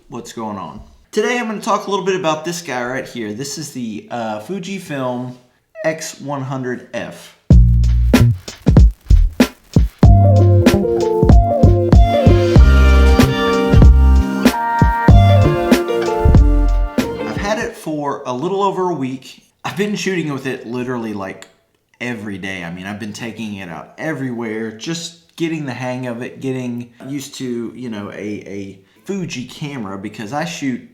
what's going on? Today I'm going to talk a little bit about this guy right here. This is the Fujifilm X100F. I've had it for a little over a week. I've been shooting with it literally like every day. I mean, I've been taking it out everywhere, just getting the hang of it, getting used to, a Fuji camera because I shoot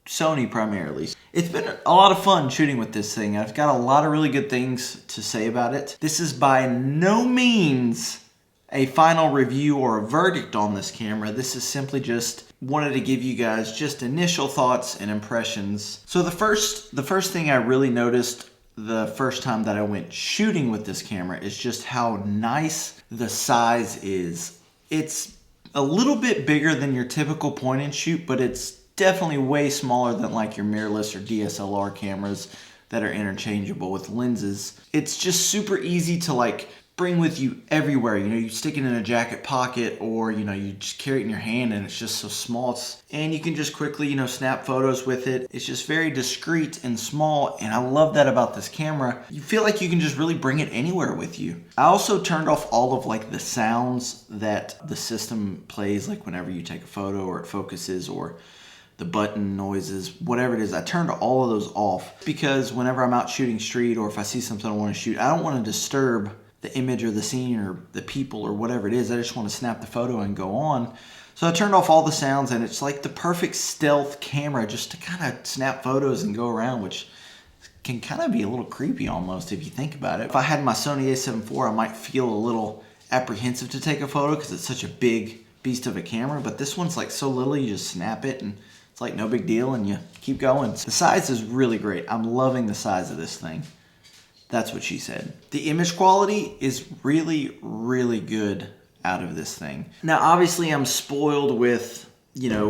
Sony primarily. It's been a lot of fun shooting with this thing. I've got a lot of really good things to say about it. This is by no means a final review or a verdict on this camera. This is simply just wanted to give you guys just initial thoughts and impressions. So the first thing I really noticed the first time that I went shooting with this camera is just how nice the size is. It's a little bit bigger than your typical point and shoot, but it's definitely way smaller than like your mirrorless or DSLR cameras that are interchangeable with lenses. It's just super easy to like bring with you everywhere. You stick it in a jacket pocket, or you just carry it in your hand, and it's just so small. And you can just quickly snap photos with it. It's just very discreet and small, and I love that about this camera. You feel like you can just really bring it anywhere with you. I also turned off all of like the sounds that the system plays, like whenever you take a photo or it focuses, or the button noises, whatever it is. I turned all of those off because whenever I'm out shooting street, or if I see something I want to shoot, I don't want to disturb the image or the scene or the people or whatever it is. I just want to snap the photo and go on. So I turned off all the sounds, and it's like the perfect stealth camera just to kind of snap photos and go around, which can kind of be a little creepy almost if you think about it. If I had my Sony a7 IV, I might feel a little apprehensive to take a photo because it's such a big beast of a camera, but this one's like so little, you just snap it and it's like no big deal and you keep going. The size is really great. I'm loving the size of this thing. That's what she said. The image quality is really, really good out of this thing. Now, obviously, I'm spoiled with,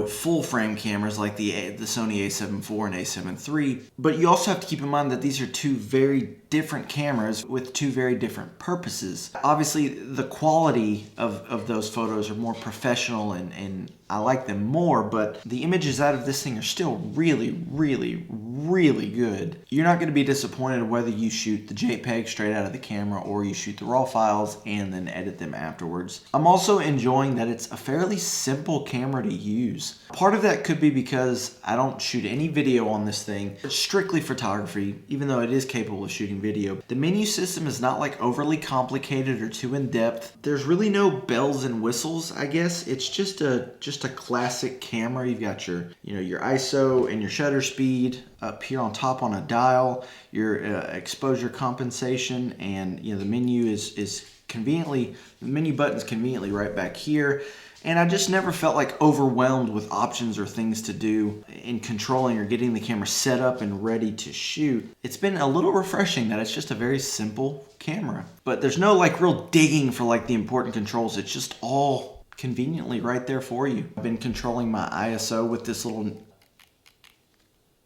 full frame cameras like the Sony a7 IV and a7 III, but you also have to keep in mind that these are two very different cameras with two very different purposes. Obviously, the quality of those photos are more professional and I like them more, but the images out of this thing are still really, really, really good. You're not going to be disappointed whether you shoot the JPEG straight out of the camera or you shoot the RAW files and then edit them afterwards. I'm also enjoying that it's a fairly simple camera to use. Part of that could be because I don't shoot any video on this thing. It's strictly photography, even though it is capable of shooting video. The menu system is not like overly complicated or too in-depth. There's really no bells and whistles, I guess. It's just a classic camera. You've got your ISO and your shutter speed up here on top on a dial, your exposure compensation, and the menu is conveniently, the menu button's conveniently right back here. And I just never felt like overwhelmed with options or things to do in controlling or getting the camera set up and ready to shoot. It's been a little refreshing that it's just a very simple camera. But there's no like real digging for like the important controls. It's just all conveniently right there for you. I've been controlling my ISO with this little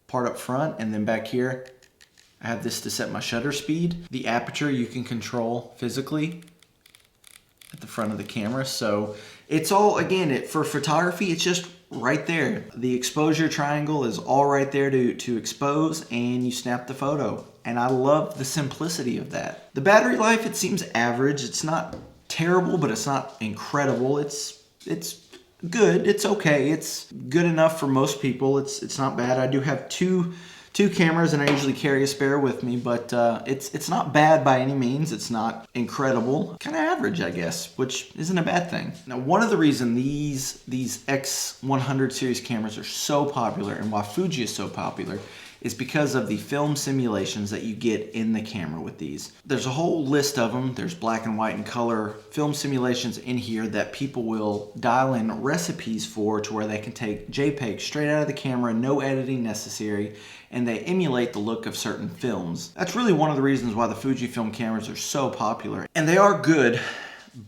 part up front, and then back here I have this to set my shutter speed. The aperture you can control physically at the front of the camera. So it's all, again, for photography, it's just right there. The exposure triangle is all right there to expose, and you snap the photo. And I love the simplicity of that. The battery life, it seems average. It's not terrible, but it's not incredible. It's good. It's okay. It's good enough for most people. It's not bad. I do have two cameras, and I usually carry a spare with me, but it's not bad by any means. It's not incredible. Kind of average, I guess, which isn't a bad thing. Now, one of the reasons these X100 series cameras are so popular, and why Fuji is so popular, is because of the film simulations that you get in the camera with these. There's a whole list of them. There's black and white and color film simulations in here that people will dial in recipes for, to where they can take JPEG straight out of the camera, no editing necessary, and they emulate the look of certain films. That's really one of the reasons why the Fujifilm cameras are so popular. And they are good,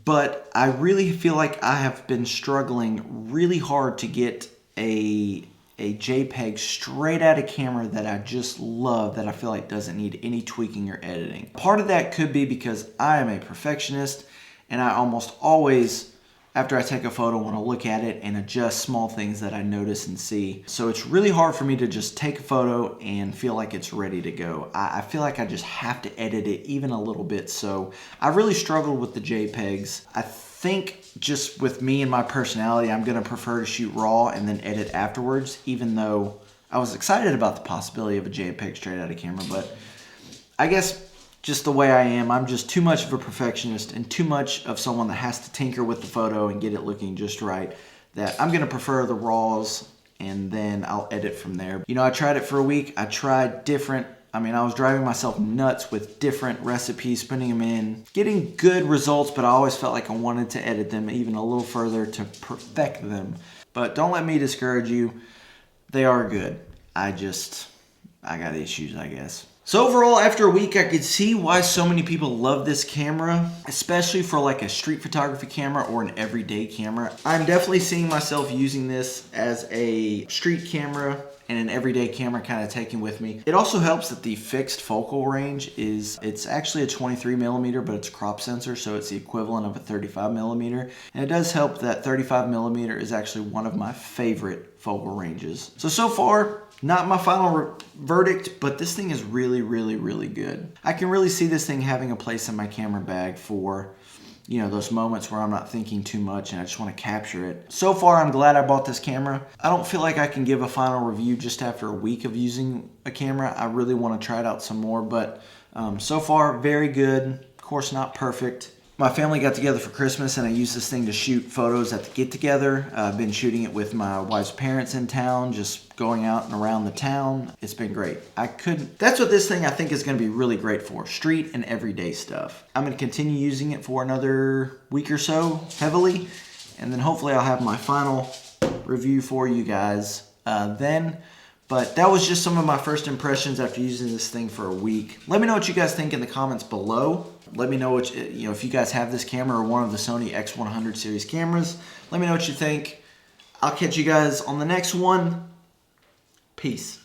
but I really feel like I have been struggling really hard to get a JPEG straight out of camera that I just love, that I feel like doesn't need any tweaking or editing. Part of that could be because I am a perfectionist, and I almost always after I take a photo, I want to look at it and adjust small things that I notice and see. So it's really hard for me to just take a photo and feel like it's ready to go. I feel like I just have to edit it even a little bit. So I really struggled with the JPEGs. I think just with me and my personality, I'm going to prefer to shoot raw and then edit afterwards, even though I was excited about the possibility of a JPEG straight out of camera. But I guess just the way I am, I'm just too much of a perfectionist and too much of someone that has to tinker with the photo and get it looking just right, that I'm going to prefer the raws and then I'll edit from there. You know, I tried it for a week. I tried different, I was driving myself nuts with different recipes, putting them in, getting good results, but I always felt like I wanted to edit them even a little further to perfect them. But don't let me discourage you. They are good. I got issues, I guess. So overall, after a week, I could see why so many people love this camera, especially for like a street photography camera or an everyday camera. I'm definitely seeing myself using this as a street camera and an everyday camera kind of taken with me. It also helps that the fixed focal range it's actually a 23 millimeter, but it's crop sensor, so it's the equivalent of a 35 millimeter. And it does help that 35 millimeter is actually one of my favorite focal ranges. So far, not my final verdict, but this thing is really, really, really good. I can really see this thing having a place in my camera bag for, you know, those moments where I'm not thinking too much and I just want to capture it. So far, I'm glad I bought this camera. I don't feel like I can give a final review just after a week of using a camera. I really want to try it out some more, but so far, very good. Of course, not perfect. My family got together for Christmas and I used this thing to shoot photos at the get-together. I've been shooting it with my wife's parents in town, just going out and around the town. It's been great. That's what this thing I think is going to be really great for, street and everyday stuff. I'm going to continue using it for another week or so, heavily, and then hopefully I'll have my final review for you guys then. But that was just some of my first impressions after using this thing for a week. Let me know what you guys think in the comments below. Let me know if you guys have this camera or one of the Sony X100 series cameras. Let me know what you think. I'll catch you guys on the next one. Peace.